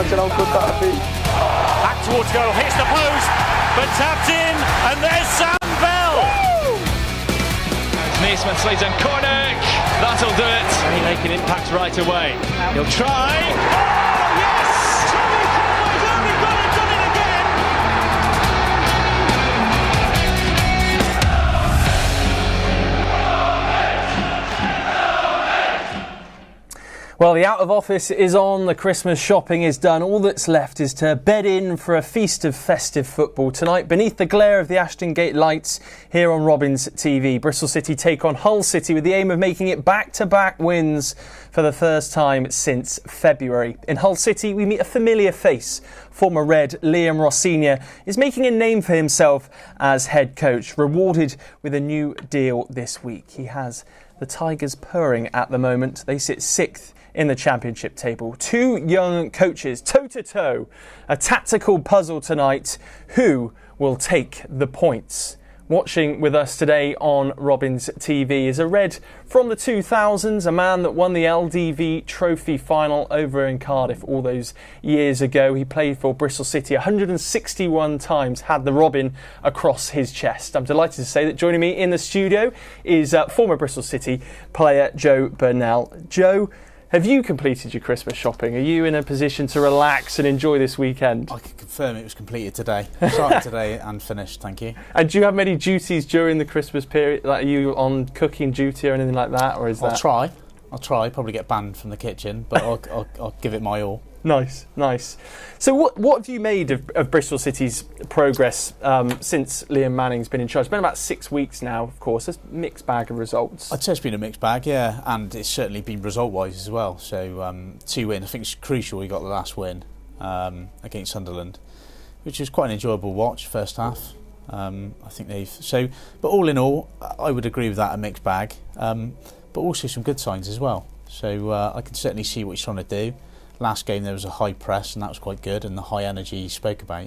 imagine how good that would be. Back towards goal, hits the post, but tapped in, and there's Sam Bell. Neesman slays and Cornick, that'll do it. And he make an impact right away. He'll try. Oh yes! Tommy Conway's only gone and done it again. Well, the out of office is on, the Christmas shopping is done. All that's left is to bed in for a feast of festive football tonight beneath the glare of the Ashton Gate lights here on Robins TV. Bristol City take on Hull City with the aim of making it back-to-back wins for the first time since February. In Hull City, we meet a familiar face. Former Red Liam Rossigna is making a name for himself as head coach, rewarded with a new deal this week. He has the Tigers purring at the moment. They sit 6th in the championship table. Two young coaches toe-to-toe. A tactical puzzle tonight. Who will take the points? Watching with us today on Robins TV is a Red from the 2000s, a man that won the LDV Trophy final over in Cardiff all those years ago. He played for Bristol City 161 times, had the Robin across his chest. I'm delighted to say that joining me in the studio is former Bristol City player Joe Burnell. Joe, have you completed your Christmas shopping? Are you in a position to relax and enjoy this weekend? I can confirm it was completed today. Started today and finished, thank you. And do you have many duties during the Christmas period? Like, are you on cooking duty or anything like that? Or is I'll try. Probably get banned from the kitchen, but I'll give it my all. Nice. So what have you made of Bristol City's progress since Liam Manning's been in charge? It's been about 6 weeks now, of course. It's a mixed bag of results. I'd say it's been a mixed bag, yeah, and it's certainly been result-wise as well. So 2 wins. I think it's crucial we got the last win against Sunderland, which was quite an enjoyable watch first half. I think but all in all, I would agree with that, a mixed bag, but also some good signs as well. So I can certainly see what he's trying to do. Last game there was a high press and that was quite good, and the high energy he spoke about.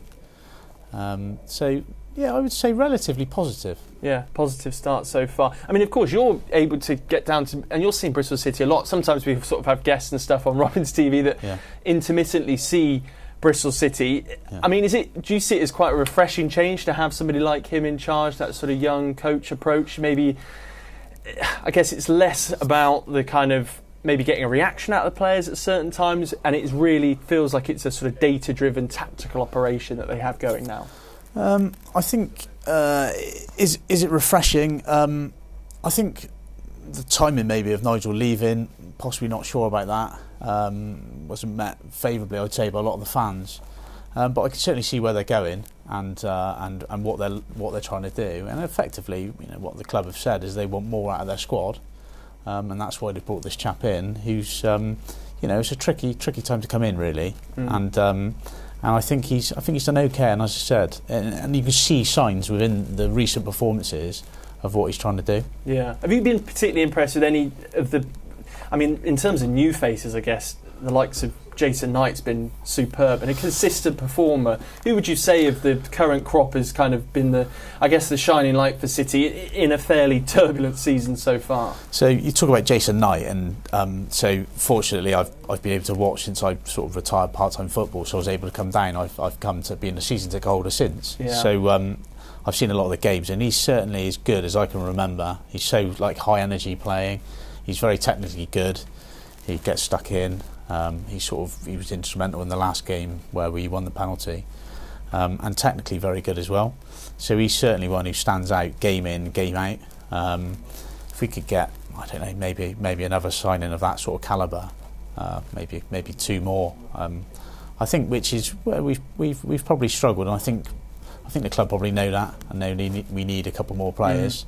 So yeah, I would say relatively positive. Yeah, positive start so far. I mean, of course, you're able to get down to, and you're seeing Bristol City a lot. Sometimes we sort of have guests and stuff on Robins TV that intermittently see Bristol City. Yeah. I mean, do you see it as quite a refreshing change to have somebody like him in charge, that sort of young coach approach? Maybe, I guess it's less about the kind of maybe getting a reaction out of the players at certain times, and it really feels like it's a sort of data-driven tactical operation that they have going now. I think is it refreshing? I think the timing maybe of Nigel leaving, possibly not sure about that. Wasn't met favourably, I would say, by a lot of the fans. But I can certainly see where they're going and what they're trying to do. And effectively, what the club have said is they want more out of their squad. And that's why they brought this chap in, who's, it's a tricky time to come in, really. And I think he's done okay. And as I said, and you can see signs within the recent performances of what he's trying to do. Yeah. Have you been particularly impressed with any of the? I mean, in terms of new faces, I guess the likes of Jason Knight's been superb and a consistent performer. Who would you say of the current crop has kind of been the shining light for City in a fairly turbulent season so far? So you talk about Jason Knight, and so fortunately I've been able to watch since I sort of retired part-time football, so I was able to come down. I've come to being a season ticket holder since. Yeah. So I've seen a lot of the games, and he's certainly as good as I can remember. He's so high energy playing. He's very technically good. He gets stuck in. He was instrumental in the last game where we won the penalty, and technically very good as well. So he's certainly one who stands out game in, game out. If we could get, I don't know, maybe another signing of that sort of calibre, maybe two more. I think, which is where we've probably struggled, and I think the club probably know that, and know we need a couple more players.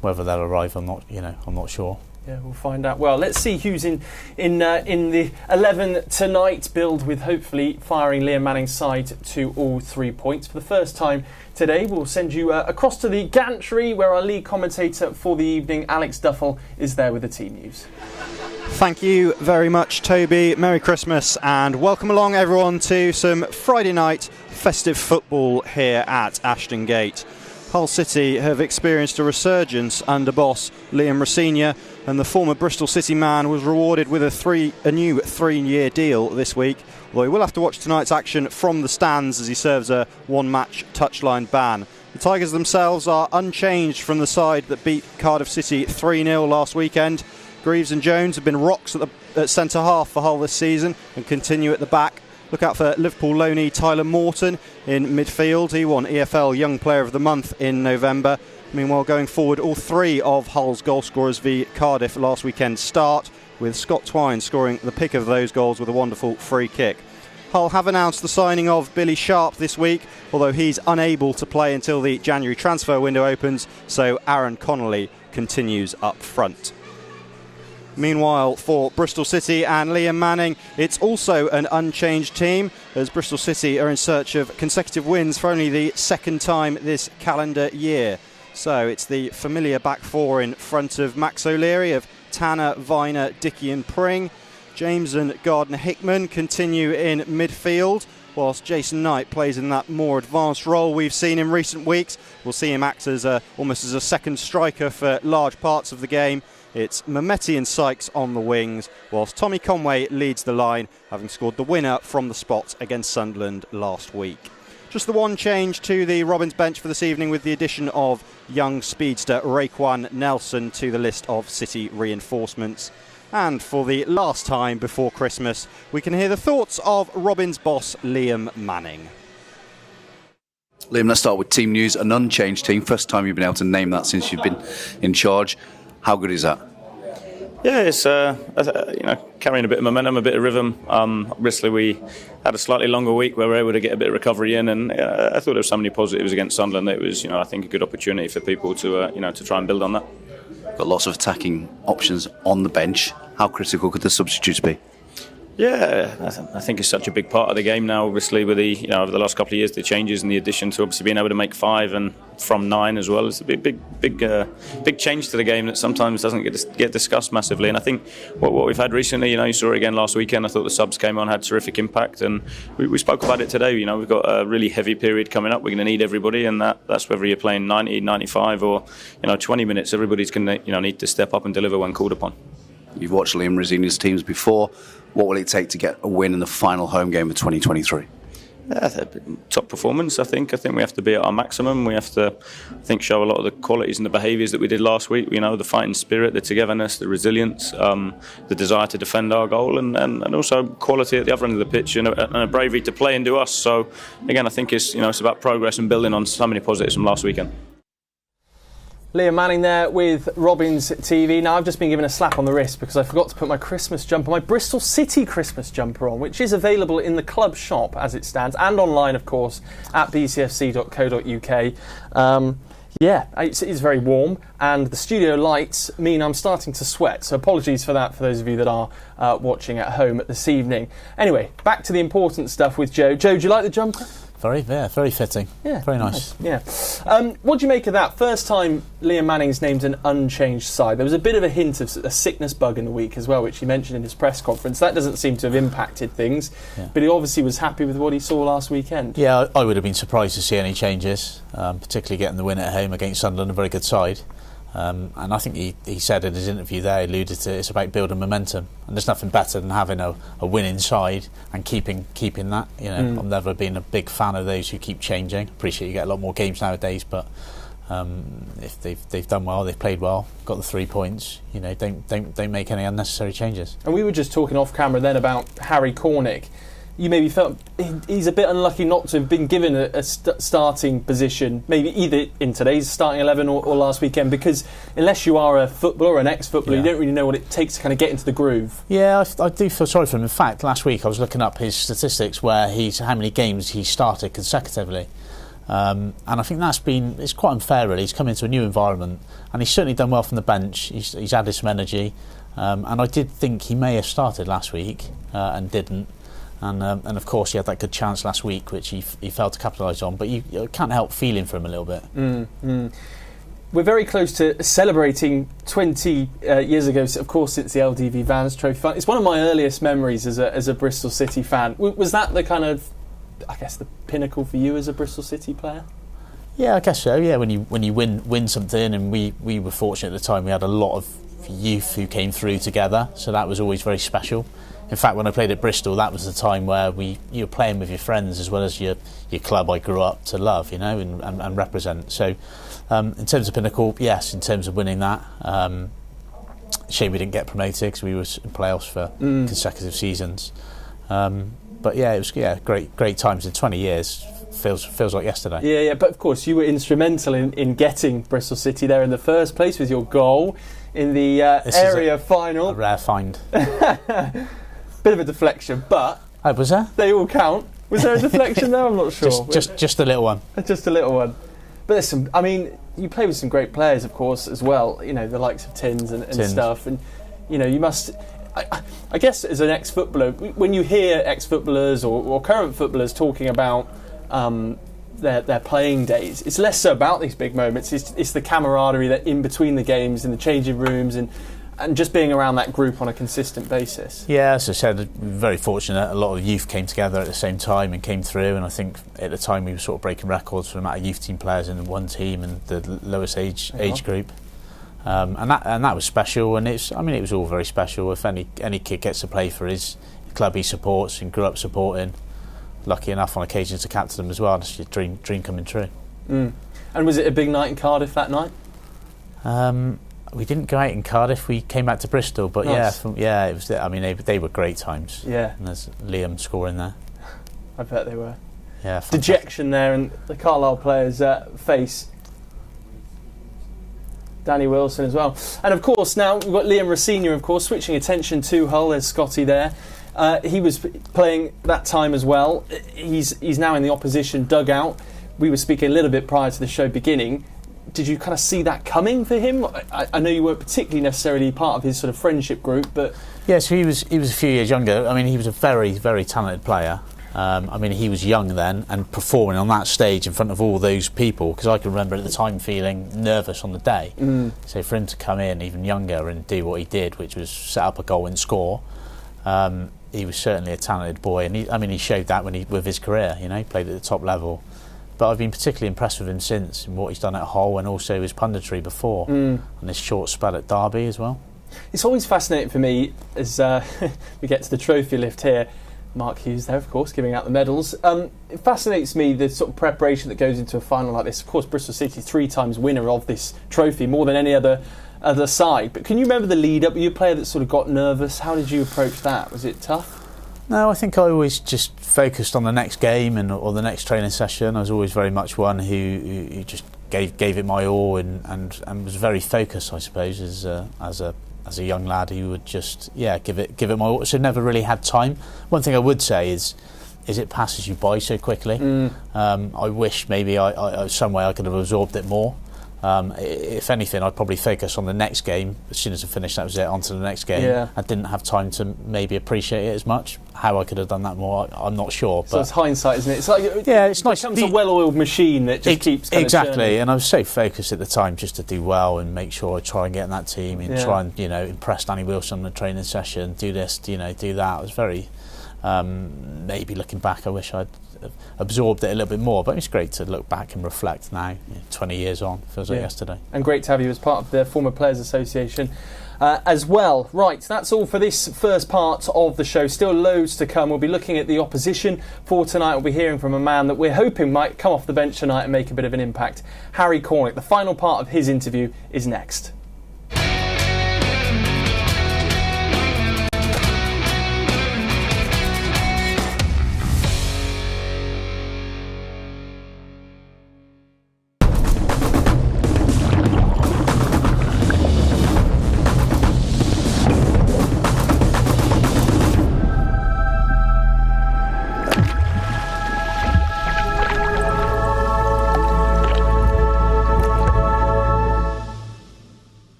Whether they'll arrive, I'm not sure. Yeah, we'll find out. Well, let's see who's in the 11 tonight, billed with hopefully firing Liam Manning's side to all 3 points. For the first time today, we'll send you across to the gantry, where our lead commentator for the evening, Alex Duffel, is there with the team news. Thank you very much, Toby. Merry Christmas and welcome along, everyone, to some Friday night festive football here at Ashton Gate. Hull City have experienced a resurgence under boss Liam Rosenior, and the former Bristol City man was rewarded with a new 3-year deal this week, although he will have to watch tonight's action from the stands as he serves a one-match touchline ban. The Tigers themselves are unchanged from the side that beat Cardiff City 3-0 last weekend. Greaves and Jones have been rocks at centre-half for Hull this season and continue at the back. Look out for Liverpool loanee Tyler Morton in midfield. He won EFL Young Player of the Month in November. Meanwhile, going forward, all three of Hull's goal scorers v Cardiff last weekend start, with Scott Twine scoring the pick of those goals with a wonderful free kick. Hull have announced the signing of Billy Sharp this week, although he's unable to play until the January transfer window opens, so Aaron Connolly continues up front. Meanwhile, for Bristol City and Liam Manning, it's also an unchanged team, as Bristol City are in search of consecutive wins for only the second time this calendar year. So it's the familiar back four in front of Max O'Leary of Tanner, Viner, Dickey and Pring. James and Gardner-Hickman continue in midfield, whilst Jason Knight plays in that more advanced role we've seen in recent weeks. We'll see him act as almost as a second striker for large parts of the game. It's Mehmeti and Sykes on the wings, whilst Tommy Conway leads the line, having scored the winner from the spot against Sunderland last week. Just the one change to the Robins bench for this evening, with the addition of young speedster Raekwon Nelson to the list of City reinforcements. And for the last time before Christmas, we can hear the thoughts of Robins boss Liam Manning. Liam, let's start with team news. An unchanged team. First time you've been able to name that since you've been in charge. How good is that? Yeah, it's carrying a bit of momentum, a bit of rhythm. Obviously, we had a slightly longer week where we were able to get a bit of recovery in, and I thought there were so many positives against Sunderland that it was, I think, a good opportunity for people to, to try and build on that. Got lots of attacking options on the bench. How critical could the substitutes be? Yeah, I think it's such a big part of the game now. Obviously, with the over the last couple of years, the changes and the addition to obviously being able to make 5 and from 9 as well. It's a big change to the game that sometimes doesn't get discussed massively. And I think what we've had recently, you saw it again last weekend. I thought the subs came on, had terrific impact, and we spoke about it today. We've got a really heavy period coming up. We're going to need everybody, and that's whether you're playing 90, 95, or 20 minutes. Everybody's going to need to step up and deliver when called upon. You've watched Liam Rosenior's teams before. What will it take to get a win in the final home game of 2023? Top performance, I think. I think we have to be at our maximum. We have to, show a lot of the qualities and the behaviours that we did last week. The fighting spirit, the togetherness, the resilience, the desire to defend our goal, and also quality at the other end of the pitch, and a bravery to play and do us. So, again, I think it's about progress and building on so many positives from last weekend. Liam Manning there with Robins TV. Now, I've just been given a slap on the wrist because I forgot to put my Christmas jumper, my Bristol City Christmas jumper on, which is available in the club shop as it stands, and online, of course, at bcfc.co.uk. It's very warm, and the studio lights mean I'm starting to sweat, so apologies for that for those of you that are watching at home this evening. Anyway, back to the important stuff with Joe. Joe, do you like the jumper? Very fitting. Yeah, very nice. Yeah. What do you make of that? First time Liam Manning's named an unchanged side. There was a bit of a hint of a sickness bug in the week as well, which he mentioned in his press conference. That doesn't seem to have impacted things, but he obviously was happy with what he saw last weekend. Yeah, I would have been surprised to see any changes, particularly getting the win at home against Sunderland, a very good side. And I think he said in his interview there, he alluded to it's about building momentum, and there's nothing better than having a winning side and keeping that. I've never been a big fan of those who keep changing. Appreciate you get a lot more games nowadays, but if they've done well, they've played well, got the 3 points. Don't make any unnecessary changes. And we were just talking off camera then about Harry Cornick. You maybe felt he's a bit unlucky not to have been given a starting position, maybe either in today's starting 11 or last weekend, because unless you are a footballer or an ex-footballer, you don't really know what it takes to kind of get into the groove. Yeah, I do feel sorry for him. In fact, last week I was looking up his statistics where how many games he started consecutively. And I think it's quite unfair, really. He's come into a new environment, and he's certainly done well from the bench. He's added some energy, and I did think he may have started last week and didn't. And of course he had that good chance last week which he failed to capitalise on, but you can't help feeling for him a little bit. We're very close to celebrating 20 years ago, of course, since the LDV Vans Trophy final. It's one of my earliest memories as a Bristol City fan. Was that the kind of, I guess, the pinnacle for you as a Bristol City player? Yeah, I guess so. Yeah, when you win something, and we were fortunate at the time. We had a lot of youth who came through together, so that was always very special. In fact, when I played at Bristol, that was the time where you were playing with your friends as well as your club I grew up to love, and represent. So, in terms of Pinnacle, yes. In terms of winning that, shame we didn't get promoted because we were in playoffs for consecutive seasons. But yeah, it was great times in 20 years. Feels like yesterday. Yeah, but of course you were instrumental in getting Bristol City there in the first place with your goal in the area final. A rare find. Bit of a deflection, but was there? They all count. Was there a deflection there? I'm not sure. Just a little one. Just a little one. But there's some. I mean, you play with some great players, of course, as well. The likes of Tins and stuff, and you must. I guess as an ex-footballer, when you hear ex-footballers or current footballers talking about their playing days, it's less so about these big moments. It's the camaraderie that in between the games, in the changing rooms, and just being around that group on a consistent basis. Yeah, as I said, very fortunate. A lot of youth came together at the same time and came through, and I think at the time we were sort of breaking records for the amount of youth team players in one team and the lowest age group. And that was special, and it was all very special. If any kid gets to play for his club he supports and grew up supporting, lucky enough on occasions to captain them as well. That's your dream coming true. And was it a big night in Cardiff that night? We didn't go out in Cardiff. We came back to Bristol, but nice. it was. I mean, they were great times. Yeah, and there's Liam scoring there. I bet they were. Yeah, fantastic. Dejection there in the Carlisle players' face. Danny Wilson as well, and of course now we've got Liam Rosenior, of course, switching attention to Hull. There's Scotty there. He was playing that time as well. He's now in the opposition dugout. We were speaking a little bit prior to the show beginning. Did you kind of see that coming for him? I know you weren't particularly necessarily part of his sort of friendship group, but yes, he was a few years younger. I mean, he was a very, very talented player. He was young then and performing on that stage in front of all those people, because I can remember at the time feeling nervous on the day. So for him to come in even younger and do what he did, which was set up a goal and score, he was certainly a talented boy, and he showed that with his career. He played at the top level. But I've been particularly impressed with him since, and what he's done at Hull, and also his punditry before, and this short spell at Derby as well. It's always fascinating for me as we get to the trophy lift here. Mark Hughes there, of course, giving out the medals. It fascinates me, the sort of preparation that goes into a final like this. Of course, Bristol City 3 times winner of this trophy, more than any other side. But can you remember the lead up? Were you a player that sort of got nervous? How did you approach that? Was it tough? No, I think I always just focused on the next game or the next training session. I was always very much one who just gave it my all and was very focused, I suppose, as a young lad who would just give it my all. So never really had time. One thing I would say is it passes you by so quickly. I wish maybe I some way I could have absorbed it more. If anything, I'd probably focus on the next game. As soon as I finished, that was it, on to the next game. Yeah. I didn't have time to maybe appreciate it as much. How I could have done that more, I'm not sure. So it's hindsight, isn't it? It's like it's nice. It becomes a well-oiled machine that just keeps kind exactly. of turning. And I was so focused at the time just to do well and make sure I try and get in that team and try and impress Danny Wilson on the training session. Do this, do that. I was very maybe looking back, I wish I'd absorbed it a little bit more, but it's great to look back and reflect now, 20 years on. Feels like yesterday. And great to have you as part of the Former Players Association as well. Right, that's all for this first part of the show. Still loads to come. We'll be looking at the opposition for tonight. We'll be hearing from a man that we're hoping might come off the bench tonight and make a bit of an impact, Harry Cornick. The final part of his interview is next.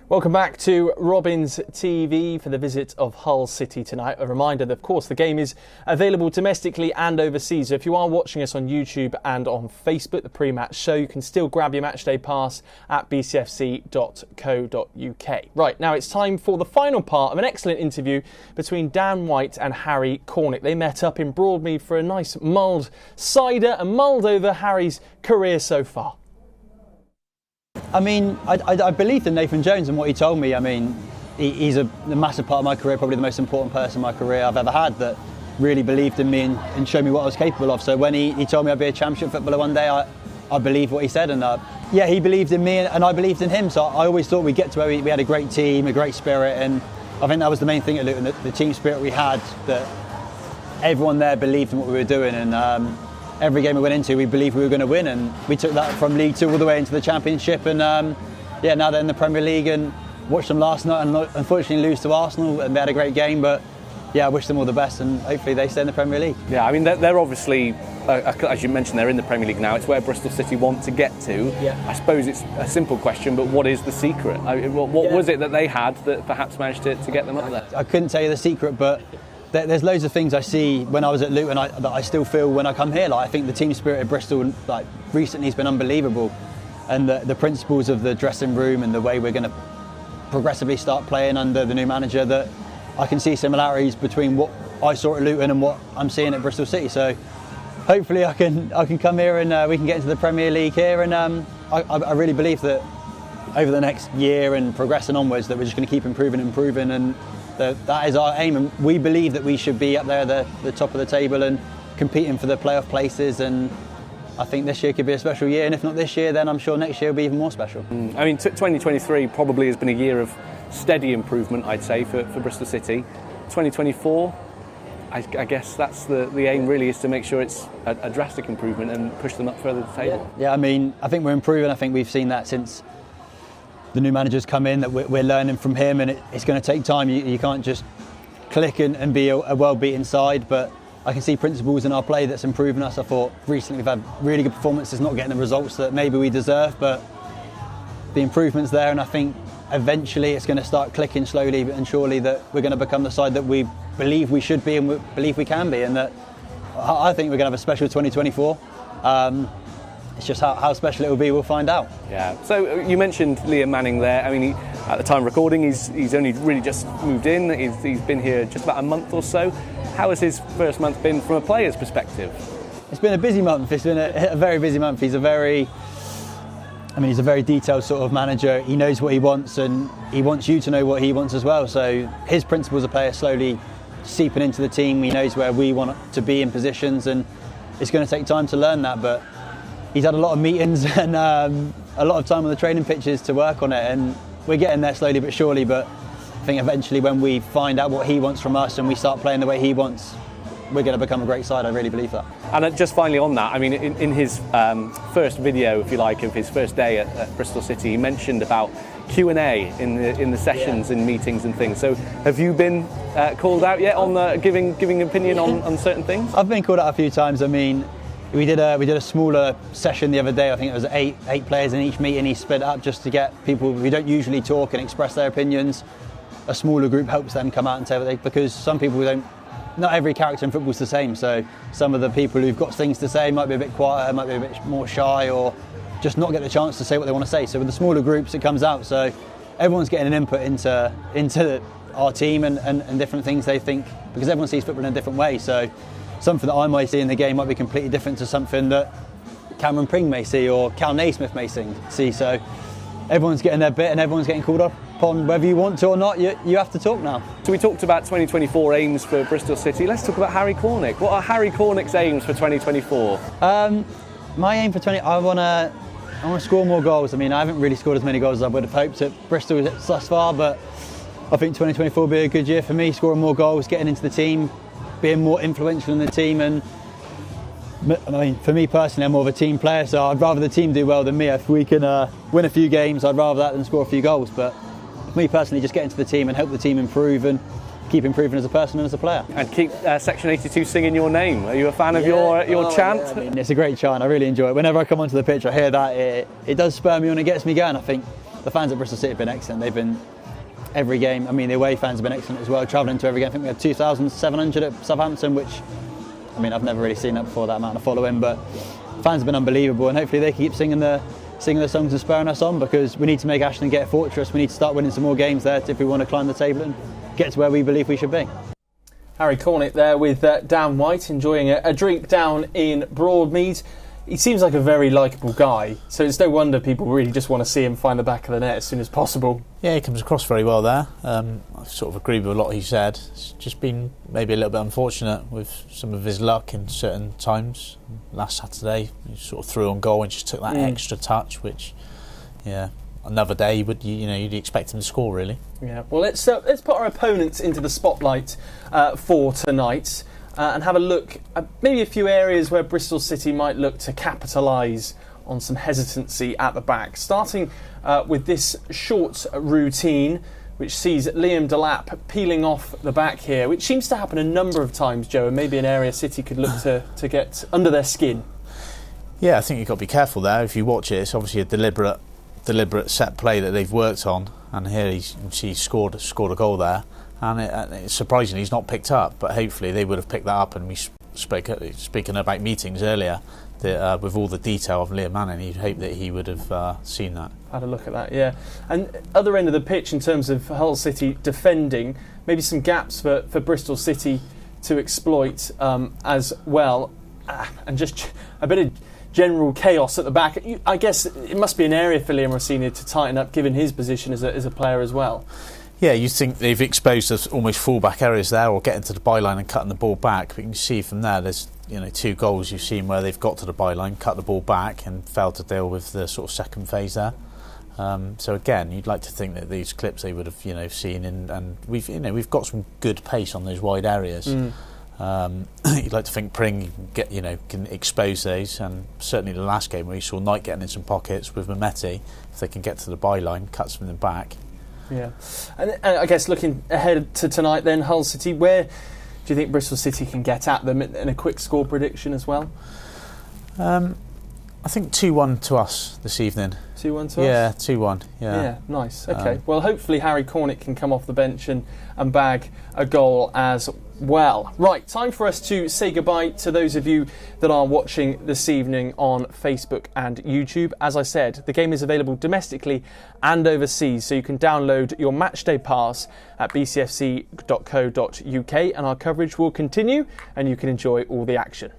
Welcome back to Robins TV for the visit of Hull City tonight. A reminder that, of course, the game is available domestically and overseas. So if you are watching us on YouTube and on Facebook, the pre-match show, you can still grab your matchday pass at bcfc.co.uk. Right, now it's time for the final part of an excellent interview between Dan White and Harry Cornick. They met up in Broadmead for a nice mulled cider and mulled over Harry's career so far. I mean, I believed in Nathan Jones and what he told me. I mean, he's a massive part of my career, probably the most important person in my career I've ever had, that really believed in me and showed me what I was capable of. So when he told me I'd be a championship footballer one day, I believed what he said. And yeah, he believed in me and I believed in him. So I always thought we'd get to where we had a great team, a great spirit. And I think that was the main thing at Luton, the team spirit we had, that everyone there believed in what we were doing. And every game we went into, we believed we were going to win, and we took that from League Two all the way into the Championship. And yeah, now they're in the Premier League, and watched them last night and unfortunately lose to Arsenal, and they had a great game. But yeah, I wish them all the best, and hopefully they stay in the Premier League. Yeah, I mean they're obviously, as you mentioned, they're in the Premier League now. It's where Bristol City want to get to. Yeah. I suppose it's a simple question, but what is the secret? What was it that they had that perhaps managed to get them up there? I couldn't tell you the secret, but there's loads of things I see when I was at Luton that I still feel when I come here. Like, I think the team spirit at Bristol, like, recently has been unbelievable, and the principles of the dressing room and the way we're going to progressively start playing under the new manager, that I can see similarities between what I saw at Luton and what I'm seeing at Bristol City. So hopefully I can come here and we can get into the Premier League here. And I really believe that over the next year and progressing onwards, that we're just going to keep improving, and that is our aim, and we believe that we should be up there at the top of the table and competing for the playoff places. And I think this year could be a special year, and if not this year, then I'm sure next year will be even more special. I mean, 2023 probably has been a year of steady improvement, I'd say, for Bristol City. 2024, I guess that's the aim really, is to make sure it's a drastic improvement and push them up further to the table. Yeah, I mean, I think we're improving. I think we've seen that since the new manager's come in, that we're learning from him, and it's going to take time. You can't just click and be a well-beaten side, but I can see principles in our play that's improving us. I thought recently we've had really good performances, not getting the results that maybe we deserve, but the improvement's there, and I think eventually it's going to start clicking slowly and surely, that we're going to become the side that we believe we should be and we believe we can be, and that I think we're going to have a special 2024. It's just how special it will be, we'll find out. Yeah. So you mentioned Liam Manning there. I mean, at the time of recording, he's only really just moved in. He's been here just about a month or so. How has his first month been from a player's perspective? It's been a busy month. It's been a very busy month. He's a very detailed sort of manager. He knows what he wants, and he wants you to know what he wants as well. So his principles of play are slowly seeping into the team. He knows where we want to be in positions, and it's going to take time to learn that. But he's had a lot of meetings and a lot of time on the training pitches to work on it, and we're getting there slowly but surely. But I think eventually, when we find out what he wants from us and we start playing the way he wants, we're going to become a great side. I really believe that. And just finally on that, I mean, in his first video, if you like, of his first day at Bristol City, he mentioned about Q&A in the sessions and meetings and things. So have you been called out yet on giving opinion on certain things? I've been called out a few times. I mean, we did a smaller session the other day. I think it was eight players in each meeting. He split it up just to get people who don't usually talk and express their opinions. A smaller group helps them come out and say what they, because some people don't. Not every character in football is the same. So some of the people who've got things to say might be a bit quieter, might be a bit more shy, or just not get the chance to say what they want to say. So with the smaller groups, it comes out. So everyone's getting an input into our team and different things they think, because everyone sees football in a different way. So something that I might see in the game might be completely different to something that Cameron Pring may see or Cal Naismith may see. So everyone's getting their bit and everyone's getting called upon, whether you want to or not. You have to talk now. So we talked about 2024 aims for Bristol City. Let's talk about Harry Cornick. What are Harry Cornick's aims for 2024? My aim for I want to score more goals. I mean, I haven't really scored as many goals as I would have hoped at Bristol thus far, but I think 2024 will be a good year for me, scoring more goals, getting into the team, being more influential in the team. And I mean, for me personally, I'm more of a team player, so I'd rather the team do well than me. If we can win a few games, I'd rather that than score a few goals. But for me personally, just get into the team and help the team improve and keep improving as a person and as a player. And keep Section 82 singing your name. Are you a fan of your chant? Yeah, I mean, it's a great chant. I really enjoy it. Whenever I come onto the pitch, I hear that. It does spur me on. It gets me going. I think the fans at Bristol City have been excellent. They've been every game. I mean, the away fans have been excellent as well. Travelling to every game. I think we had 2,700 at Southampton, which, I mean, I've never really seen that before, that amount of following. But fans have been unbelievable, and hopefully they keep singing the songs and spurring us on, because we need to make Ashton Gate a fortress. We need to start winning some more games there if we want to climb the table and get to where we believe we should be. Harry Cornick there with Dan White enjoying a drink down in Broadmead. He seems like a very likeable guy, so it's no wonder people really just want to see him find the back of the net as soon as possible. Yeah, he comes across very well there. I sort of agree with a lot he said. It's just been maybe a little bit unfortunate with some of his luck in certain times. Last Saturday, he sort of threw on goal and just took that extra touch, which, yeah, another day you'd expect him to score, really. Yeah. Well, let's put our opponents into the spotlight for tonight. And have a look at maybe a few areas where Bristol City might look to capitalise on some hesitancy at the back. Starting with this short routine, which sees Liam Delap peeling off the back here, which seems to happen a number of times, Joe, and maybe an area City could look to get under their skin. Yeah, I think you've got to be careful there. If you watch it, it's obviously a deliberate set play that they've worked on, and here he's scored a goal there. And it's surprising he's not picked up, but hopefully they would have picked that up. And we speaking about meetings earlier, that with all the detail of Liam Manning, you'd hope that he would have seen that. Had a look at that, yeah. And other end of the pitch in terms of Hull City defending, maybe some gaps for Bristol City to exploit as well, and just a bit of general chaos at the back. I guess it must be an area for Liam Rossini to tighten up, given his position as a player as well. Yeah, you think they've exposed us almost full-back areas there, or getting to the byline and cutting the ball back. But you can see from there, there's 2 goals you've seen where they've got to the byline, cut the ball back, and failed to deal with the sort of second phase there. So again, you'd like to think that these clips they would have seen, and we've got some good pace on those wide areas. You'd like to think Pring can expose those, and certainly the last game where you saw Knight getting in some pockets with Mehmeti, if they can get to the byline, cut something back. Yeah, and I guess looking ahead to tonight then, Hull City, where do you think Bristol City can get at them, in a quick score prediction as well? I think 2-1 to us this evening. 2-1 to us? Yeah, 2-1, yeah. Yeah, nice, okay. Well, hopefully Harry Cornick can come off the bench and bag a goal as well. Right, time for us to say goodbye to those of you that are watching this evening on Facebook and YouTube. As I said, the game is available domestically and overseas, so you can download your matchday pass at bcfc.co.uk, and our coverage will continue and you can enjoy all the action.